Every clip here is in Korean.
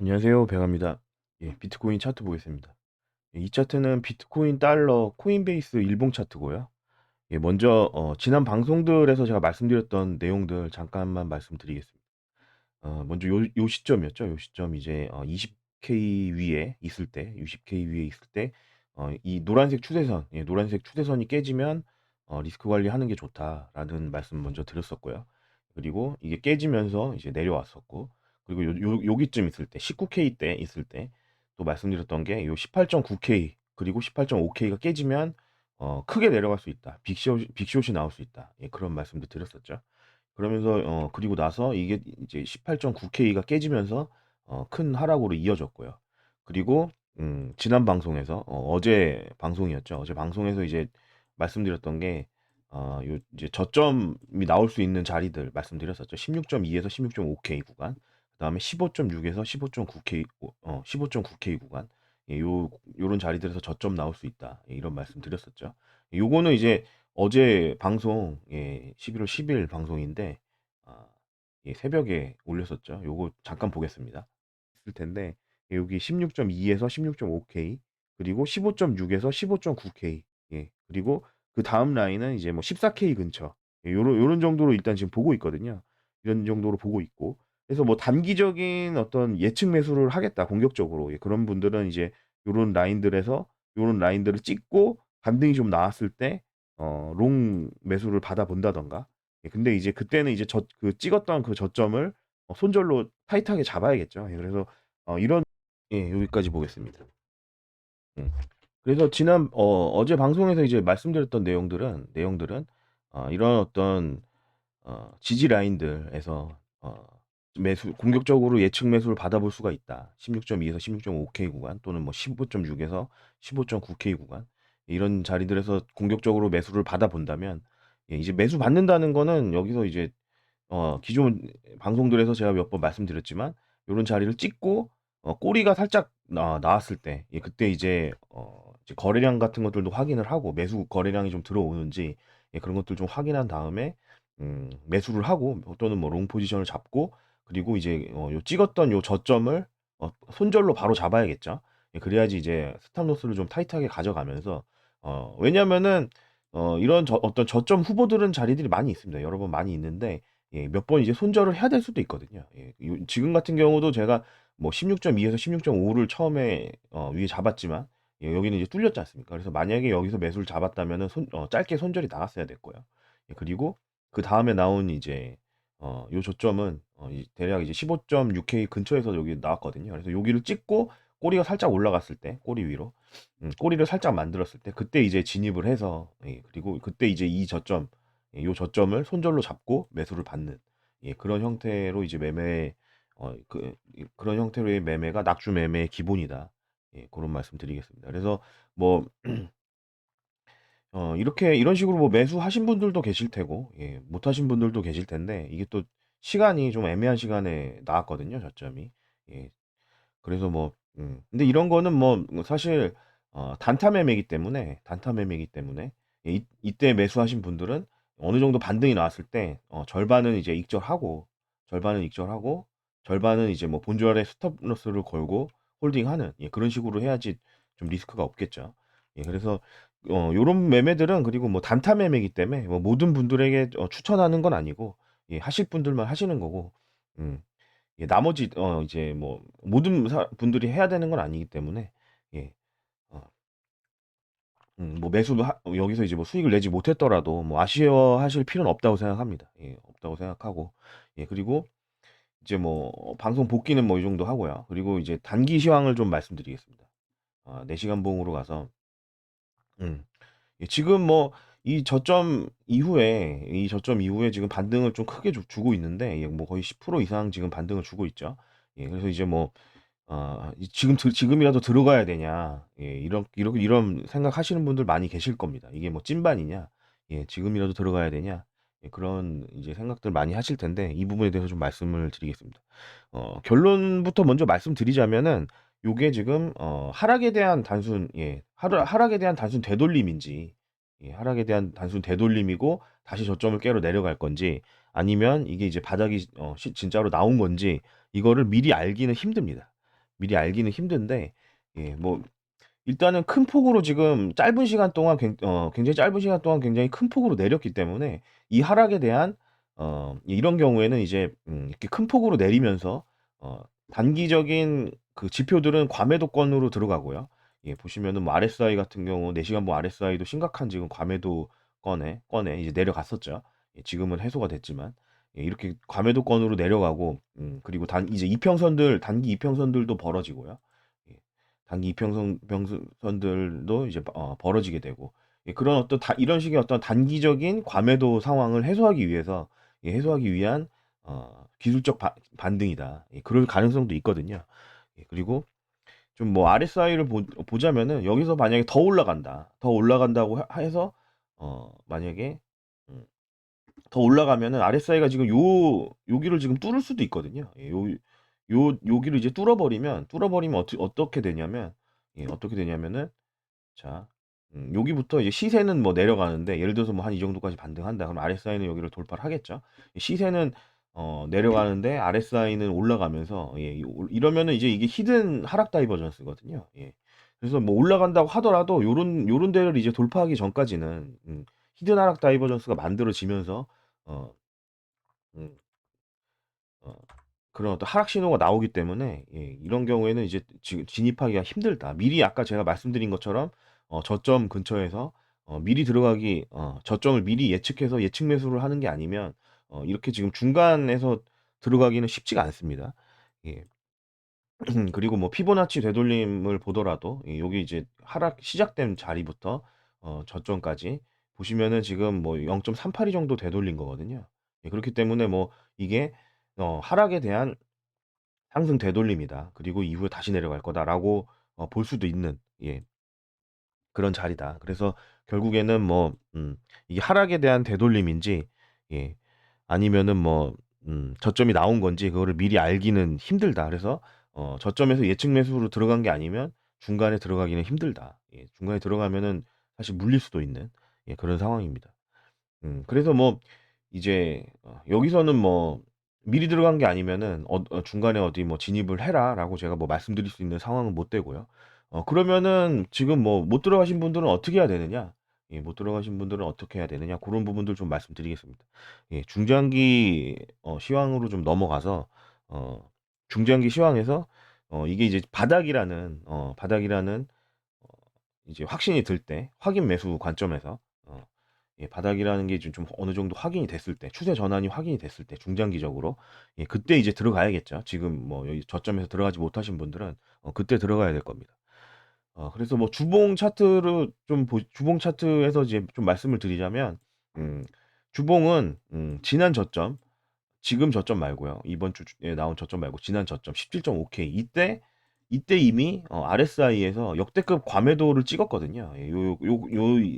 안녕하세요. 배갑니다. 비트코인 차트 보겠습니다. 이 차트는 비트코인, 달러, 코인베이스 일봉 차트고요. 먼저 지난 방송들에서 제가 말씀드렸던 내용들 잠깐만 말씀드리겠습니다. 먼저 요 시점이었죠. 요 시점 이제 20K 위에 있을 때, 20K 위에 있을 때, 이 노란색 추세선, 노란색 추세선이 깨지면 리스크 관리하는 게 좋다라는 말씀 먼저 드렸었고요. 그리고 이게 깨지면서 이제 내려왔었고, 그리고 여기쯤 있을 때, 19K 때 있을 때 또 말씀드렸던 게 요 18.9K 그리고 18.5K가 깨지면 크게 내려갈 수 있다. 빅숏이 나올 수 있다. 그런 말씀도 드렸었죠. 그러면서 그리고 나서 이게 이제 18.9K가 깨지면서 큰 하락으로 이어졌고요. 그리고 지난 방송에서 어제 방송이었죠. 어제 방송에서 이제 말씀드렸던 게 요 이제 저점이 나올 수 있는 자리들 말씀드렸었죠. 16.2에서 16.5K 구간, 그다음에 15.6에서 15.9K 15.9K 구간. 요런 자리들에서 저점 나올 수 있다. 이런 말씀 드렸었죠. 요거는 이제 어제 방송 11월 10일 방송인데 아 새벽에 올렸었죠. 요거 잠깐 보겠습니다. 있을 텐데 여기 16.2에서 16.5K 그리고 15.6에서 15.9K 그리고 그다음 라인은 이제 뭐 14K 근처 요런 정도로 일단 지금 보고 있거든요. 이런 정도로 보고 있고 그래서 뭐 단기적인 어떤 예측 매수를 하겠다 공격적으로 그런 분들은 이제 요런 라인들을 찍고 반등이 좀 나왔을 때 롱 매수를 받아 본다든가. 근데 이제 그때는 이제 그 찍었던 그 저점을 손절로 타이트하게 잡아야겠죠. 그래서 이런 여기까지 보겠습니다. 음. 그래서 어제 방송에서 이제 말씀드렸던 내용들은 이런 어떤 지지 라인들에서 매수 공격적으로 예측 매수를 받아볼 수가 있다. 16.2에서 16.5K 구간 또는 뭐 15.6에서 15.9K 구간 이런 자리들에서 공격적으로 매수를 받아본다면 이제 매수 받는다는 거는 여기서 이제 기존 방송들에서 제가 몇 번 말씀드렸지만 요런 자리를 찍고 꼬리가 살짝 나왔을 때 그때 이제 거래량 같은 것들도 확인을 하고 매수 거래량이 좀 들어오는지 그런 것들 좀 확인한 다음에 매수를 하고 또는 뭐 롱 포지션을 잡고 그리고 이제 요 찍었던 요 저점을 손절로 바로 잡아야겠죠. 그래야지 이제 스탑 로스를 좀 타이트하게 가져가면서 왜냐면은 이런 어떤 저점 후보들은 자리들이 많이 있습니다. 여러 번 많이 있는데 몇 번 이제 손절을 해야 될 수도 있거든요. 지금 같은 경우도 제가 뭐 16.2에서 16.5를 처음에 위에 잡았지만 여기는 이제 뚫렸지 않습니까? 그래서 만약에 여기서 매수를 잡았다면은 짧게 손절이 나갔어야 됐고요. 그리고 그 다음에 나온 이제 요 저점은 대략 이제 15.6K 근처에서 여기 나왔거든요. 그래서 여기를 찍고 꼬리가 살짝 올라갔을 때, 꼬리 위로, 꼬리를 살짝 만들었을 때, 그때 이제 진입을 해서, 그리고 그때 이제 이 저점, 요 저점을 손절로 잡고 매수를 받는, 그런 형태로 이제 그런 형태로의 매매가 낙주 매매의 기본이다. 그런 말씀 드리겠습니다. 그래서 뭐, 이렇게 이런 식으로 뭐 매수하신 분들도 계실 테고 못 하신 분들도 계실 텐데 이게 또 시간이 좀 애매한 시간에 나왔거든요, 저점이. 예. 그래서 뭐 근데 이런 거는 뭐 사실 단타 매매이기 때문에 이때 매수하신 분들은 어느 정도 반등이 나왔을 때 절반은 이제 익절하고 절반은 이제 뭐 본주알에 스톱 로스를 걸고 홀딩하는 그런 식으로 해야지 좀 리스크가 없겠죠. 그래서 요런 매매들은 그리고 뭐 단타 매매이기 때문에 뭐 모든 분들에게 추천하는 건 아니고 하실 분들만 하시는 거고 음 나머지 이제 뭐 모든 분들이 해야 되는 건 아니기 때문에 예. 어 뭐 매수도 여기서 이제 뭐 수익을 내지 못했더라도 뭐 아쉬워하실 필요는 없다고 생각합니다. 없다고 생각하고 그리고 이제 뭐 방송 복귀는 뭐 이 정도 하고요. 그리고 이제 단기 시황을 좀 말씀드리겠습니다. 4 시간 봉으로 가서 음 지금 뭐 이 저점 이후에 지금 반등을 좀 크게 주고 있는데 뭐 거의 10% 이상 지금 반등을 주고 있죠. 그래서 이제 뭐 지금이라도 들어가야 되냐. 이런 생각하시는 분들 많이 계실 겁니다. 이게 뭐 찐반이냐. 지금이라도 들어가야 되냐. 그런 이제 생각들 많이 하실 텐데 이 부분에 대해서 좀 말씀을 드리겠습니다. 결론부터 먼저 말씀드리자면은 요게 지금 하락에 대한 단순 되돌림인지 하락에 대한 단순 되돌림이고 다시 저점을 깨러 내려갈 건지 아니면 이게 이제 바닥이 진짜로 나온 건지 이거를 미리 알기는 힘듭니다. 미리 알기는 힘든데 뭐 일단은 큰 폭으로 지금 짧은 시간 동안 굉장히 짧은 시간 동안 굉장히 큰 폭으로 내렸기 때문에 이 하락에 대한 이런 경우에는 이제 이렇게 큰 폭으로 내리면서 어 단기적인 그 지표들은 과매도권으로 들어가고요. 보시면은 뭐 RSI 같은 경우 4 시간 보 RSI도 심각한 지금 과매도권에 이제 내려갔었죠. 지금은 해소가 됐지만 이렇게 과매도권으로 내려가고 그리고 이제 단기 이평선들도 벌어지고요. 예. 단기 이평선들도 이제 벌어지게 되고 그런 어떤 이런 식의 어떤 단기적인 과매도 상황을 해소하기 위해서 해소하기 위한 기술적 반등이다. 그럴 가능성도 있거든요. 그리고 좀 뭐 RSI를 보자면은 여기서 만약에 더 올라간다. 더 올라간다고 해서 만약에 음, 더 올라가면은 RSI가 지금 여기를 지금 뚫을 수도 있거든요. 여기를 이제 뚫어버리면 어떻게 되냐면 어떻게 되냐면은 자, 여기부터 이제 시세는 뭐 내려가는데 예를 들어서 뭐 한 이 정도까지 반등한다. 그럼 RSI는 여기를 돌파를 하겠죠. 시세는 내려가는데 RSI는 올라가면서 이러면은 이제 이게 히든 하락 다이버전스거든요. 그래서 뭐 올라간다고 하더라도 요런 데를 이제 돌파하기 전까지는 히든 하락 다이버전스가 만들어지면서 어, 음, 어, 그런 어떤 하락 신호가 나오기 때문에 이런 경우에는 이제 지금 진입하기가 힘들다. 미리 아까 제가 말씀드린 것처럼 저점 근처에서 미리 들어가기 저점을 미리 예측해서 예측 매수를 하는 게 아니면 이렇게 지금 중간에서 들어가기는 쉽지가 않습니다. 예. 그리고 뭐 피보나치 되돌림을 보더라도 여기 이제 하락 시작된 자리부터 저점까지 보시면은 지금 뭐 0.382 정도 되돌린 거거든요. 그렇기 때문에 뭐 이게 하락에 대한 상승 되돌림이다. 그리고 이후에 다시 내려갈 거다라고 볼 수도 있는 그런 자리다. 그래서 결국에는 뭐 이게 하락에 대한 되돌림인지 예, 아니면은 뭐 저점이 나온 건지 그거를 미리 알기는 힘들다. 그래서 저점에서 예측 매수로 들어간 게 아니면 중간에 들어가기는 힘들다. 중간에 들어가면은 사실 물릴 수도 있는 그런 상황입니다. 그래서 뭐 이제 여기서는 뭐 미리 들어간 게 아니면은 중간에 어디 뭐 "진입을 해라."라고 제가 뭐 말씀드릴 수 있는 상황은 못 되고요. 그러면은 지금 뭐 못 들어가신 분들은 어떻게 해야 되느냐? 못 들어가신 분들은 어떻게 해야 되느냐? 그런 부분들 좀 말씀드리겠습니다. 중장기 시황으로 좀 넘어가서 어 중장기 시황에서 이게 이제 바닥이라는 어 이제 확신이 들 때 확인 매수 관점에서 바닥이라는 게 좀 어느 정도 확인이 됐을 때 추세 전환이 확인이 됐을 때 중장기적으로 그때 이제 들어가야겠죠. 지금 뭐 여기 저점에서 들어가지 못하신 분들은 그때 들어가야 될 겁니다. 그래서 뭐 주봉 차트에서 이제 좀 말씀을 드리자면 음 주봉은 지난 저점 지금 저점 말고요. 이번 주에 나온 저점 말고 지난 저점 17.5K 이때 이미 RSI에서 역대급 과매도를 찍었거든요. 요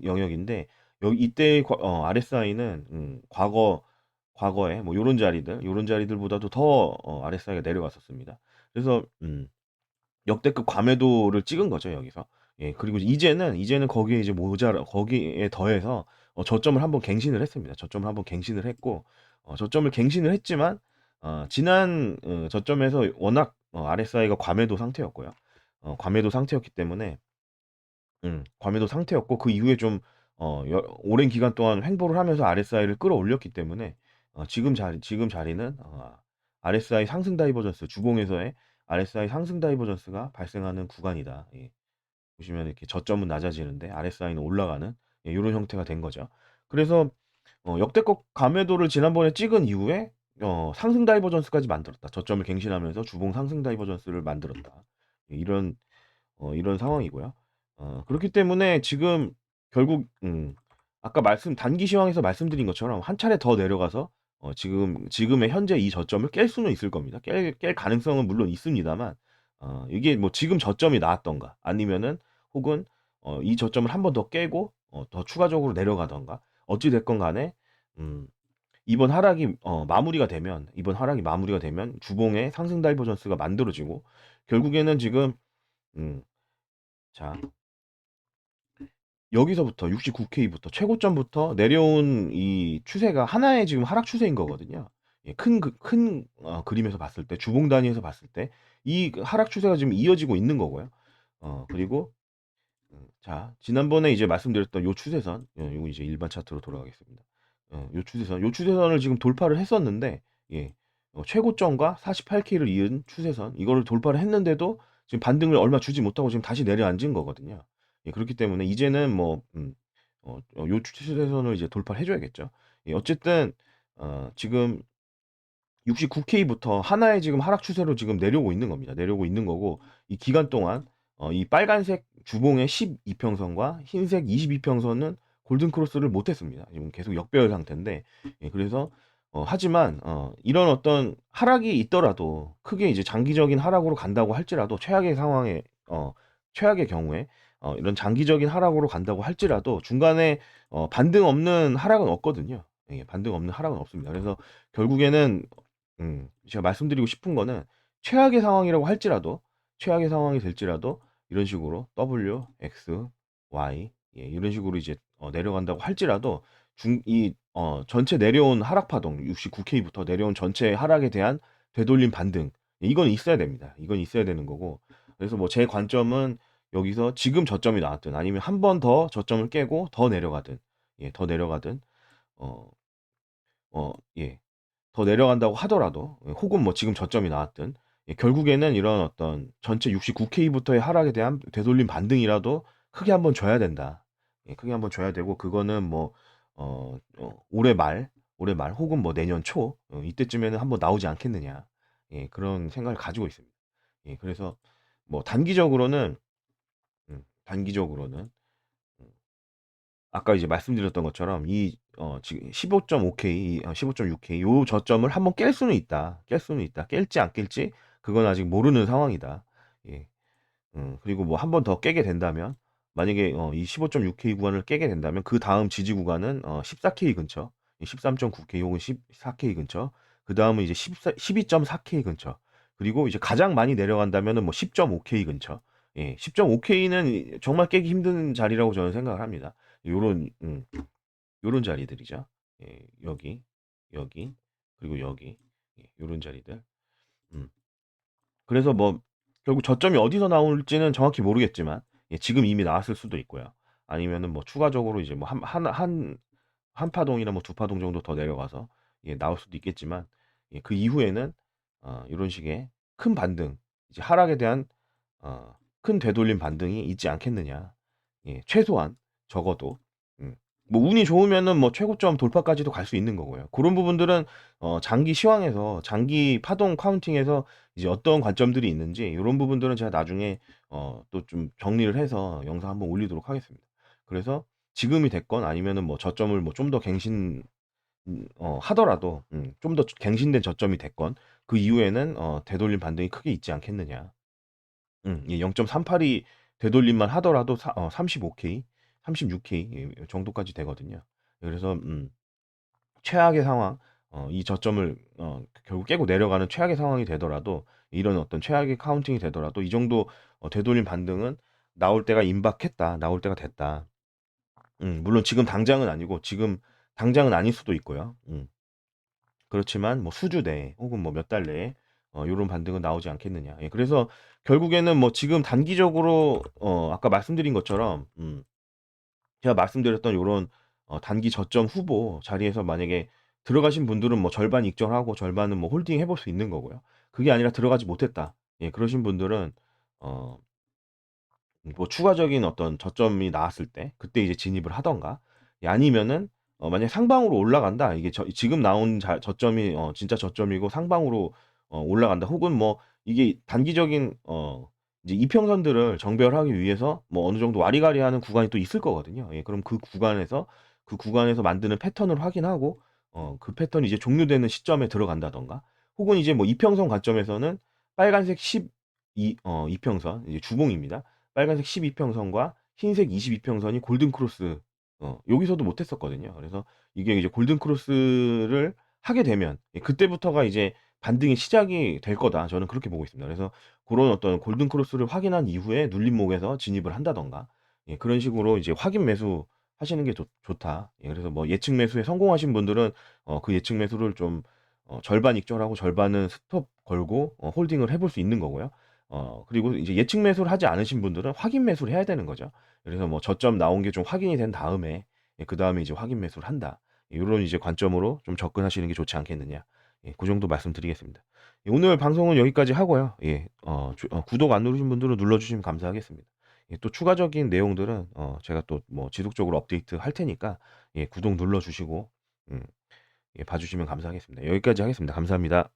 영역인데 여기 이때 RSI는 과거에 뭐 요런 자리들보다도 더 RSI가 내려갔었습니다. 그래서 역대급 과매도를 찍은 거죠, 여기서. 그리고 이제는 거기에 이제 거기에 더해서 저점을 한번 갱신을 했습니다. 저점을 한번 갱신을 했고 저점을 갱신을 했지만 지난 저점에서 워낙 RSI가 과매도 상태였고요. 과매도 상태였기 때문에 과매도 상태였고 그 이후에 좀 오랜 기간 동안 횡보를 하면서 RSI를 끌어올렸기 때문에 지금 자리는 RSI 상승 다이버전스 주봉에서의 RSI 상승 다이버전스가 발생하는 구간이다. 보시면 이렇게 저점은 낮아지는데 RSI는 올라가는 요런 형태가 된 거죠. 그래서 역대급 감매도를 지난번에 찍은 이후에 상승 다이버전스까지 만들었다. 저점을 갱신하면서 주봉 상승 다이버전스를 만들었다. 이런 상황이고요. 그렇기 때문에 지금 결국 아까 단기 시황에서 말씀드린 것처럼 한 차례 더 내려가서 지금의 현재 이 저점을 깰 수는 있을 겁니다. 깰 가능성은 물론 있습니다만 이게 뭐 지금 저점이 나왔던가 아니면은 혹은 이 저점을 한 번 더 깨고 더 추가적으로 내려가든가 어찌 됐건 간에 음 이번 하락이 마무리가 되면 주봉의 상승 다이버전스가 만들어지고 결국에는 지금 음 자 여기서부터 69K부터 최고점부터 내려온 이 추세가 하나의 지금 하락 추세인 거거든요. 큰 그림에서 봤을 때 주봉 단위에서 봤을 때 이 하락 추세가 지금 이어지고 있는 거고요. 그리고 자, 지난번에 이제 말씀드렸던 요 추세선, 요거 이제 일반 차트로 돌아가겠습니다. 요 추세선을 지금 돌파를 했었는데, 예, 최고점과 48K를 이은 추세선, 이거를 돌파를 했는데도 지금 반등을 얼마 주지 못하고 지금 다시 내려앉은 거거든요. 예, 그렇기 때문에 이제는 뭐, 요 추세선을 이제 돌파를 해줘야겠죠. 예, 어쨌든, 지금 69K부터 하나의 지금 하락 추세로 지금 내려오고 있는 겁니다. 내려오고 있는 거고, 이 기간 동안 이 빨간색 주봉의 12평선과 흰색 22평선은 골든 크로스를 못 했습니다. 지금 계속 역배열 상태인데, 예, 그래서 하지만 이런 어떤 하락이 있더라도 크게 이제 장기적인 하락으로 간다고 할지라도 최악의 상황에 최악의 경우에 이런 장기적인 하락으로 간다고 할지라도 중간에 반등 없는 하락은 없거든요. 예, 반등 없는 하락은 없습니다. 그래서 결국에는 제가 말씀드리고 싶은 거는 최악의 상황이라고 할지라도 최악의 상황이 될지라도 이런 식으로 W, X, Y, 예, 이런 식으로 이제 내려간다고 할지라도 전체 내려온 하락 파동 69K부터 내려온 전체 하락에 대한 되돌림 반등, 이건 있어야 됩니다. 이건 있어야 되는 거고, 그래서 뭐 제 관점은 여기서 지금 저점이 나왔든 아니면 한 번 더 저점을 깨고 더 내려가든, 예, 더 내려가든, 어, 예, 더 내려간다고 하더라도, 혹은 뭐 지금 저점이 나왔든, 예, 결국에는 이런 어떤 전체 69K부터의 하락에 대한 되돌림 반등이라도 크게 한번 줘야 된다. 예, 크게 한번 줘야 되고, 그거는 뭐 올해 말 혹은 뭐 내년 초, 이때쯤에는 한번 나오지 않겠느냐. 예, 그런 생각을 가지고 있습니다. 예, 그래서 뭐 단기적으로는 아까 이제 말씀드렸던 것처럼 이 지금 15.5K, 15.6K 요 저점을 한번 깰 수는 있다. 깰 수는 있다. 깰지 안 깰지 그건 아직 모르는 상황이다. 예. 그리고 뭐 한 번 더 깨게 된다면, 만약에 이 15.6K 구간을 깨게 된다면 그다음 지지 구간은 14K 근처, 13.9K 혹은 14K 근처, 그다음은 이제 12.4K 근처, 그리고 이제 가장 많이 내려간다면은 뭐 10.5K 근처. 예, 10.5K는 정말 깨기 힘든 자리라고 저는 생각을 합니다. 요런 요런 자리들이죠. 예, 여기, 그리고 여기. 예, 요런 자리들. 음. 그래서 뭐 결국 저점이 어디서 나올지는 정확히 모르겠지만, 예, 지금 이미 나왔을 수도 있고요. 아니면은 뭐 추가적으로 이제 뭐 한 파동이나 뭐 두 파동 정도 더 내려가서, 예, 나올 수도 있겠지만, 예, 그 이후에는 이런 식의 큰 반등, 이제 하락에 대한 큰 되돌림 반등이 있지 않겠느냐. 예, 최소한 적어도 음, 뭐 운이 좋으면은 뭐 최고점 돌파까지도 갈 수 있는 거고요. 그런 부분들은 장기 시황에서 장기 파동 카운팅에서 이제 어떤 관점들이 있는지 이런 부분들은 제가 나중에 또 좀 정리를 해서 영상 한번 올리도록 하겠습니다. 그래서 지금이 됐건 아니면은 뭐 저점을 뭐 좀 더 하더라도 좀 더 갱신된 저점이 됐건 그 이후에는 되돌림 반등이 크게 있지 않겠느냐. 예, 0.38이 되돌림만 하더라도 35K, 36K 정도까지 되거든요. 그래서 최악의 상황, 이 저점을 결국 깨고 내려가는 최악의 상황이 되더라도, 이런 어떤 최악의 카운팅이 되더라도 이 정도 되돌림 반등은 나올 때가 임박했다, 나올 때가 됐다. 물론 지금 당장은 아니고 지금 당장은 아닐 수도 있고요. 그렇지만 뭐 수주 내에 혹은 뭐 몇 달 내에 요런 반등은 나오지 않겠느냐. 예, 그래서 결국에는 뭐 지금 단기적으로 아까 말씀드린 것처럼 제가 말씀드렸던 요런 단기 저점 후보 자리에서 만약에 들어가신 분들은 뭐 절반 익절하고 절반은 뭐 홀딩 해볼 수 있는 거고요. 그게 아니라 들어가지 못했다. 예, 그러신 분들은 어 뭐 추가적인 어떤 저점이 나왔을 때 그때 이제 진입을 하던가, 아니면은 만약에 상방으로 올라간다. 이게 지금 나온 저점이 진짜 저점이고 상방으로 올라간다. 혹은 뭐 이게 단기적인 이제 이평선들을 정배열하기 위해서 뭐 어느 정도 와리가리하는 구간이 또 있을 거거든요. 예, 그럼 그 구간에서 만드는 패턴을 확인하고 그 패턴이 이제 종료되는 시점에 들어간다던가, 혹은 이제 뭐 이평선 관점에서는 빨간색 12평선 이제 주봉입니다. 빨간색 12평선과 흰색 22평선이 골든 크로스, 여기서도 못 했었거든요. 그래서 이게 이제 골든 크로스를 하게 되면, 예, 그때부터가 이제 반등의 시작이 될 거다. 저는 그렇게 보고 있습니다. 그래서 그런 어떤 골든 크로스를 확인한 이후에 눌림목에서 진입을 한다던가, 예, 그런 식으로 이제 확인 매수 하시는 게 좋다. 예, 그래서 뭐 예측 매수에 성공하신 분들은 그 예측 매수를 좀 절반 익절하고 절반은 스톱 걸고 홀딩을 해볼 수 있는 거고요. 그리고 이제 예측 매수를 하지 않으신 분들은 확인 매수를 해야 되는 거죠. 그래서 뭐 저점 나온 게 좀 확인이 된 다음에 그다음에 이제 확인 매수를 한다. 요런 이제 관점으로 좀 접근하시는 게 좋지 않겠느냐. 그 정도 말씀드리겠습니다. 오늘 방송은 여기까지 하고요. 구독 안 누르신 분들은 눌러주시면 감사하겠습니다. 또 추가적인 내용들은 제가 또 뭐 지속적으로 업데이트 할 테니까 구독 눌러주시고 봐 주시면 감사하겠습니다. 여기까지 하겠습니다. 감사합니다.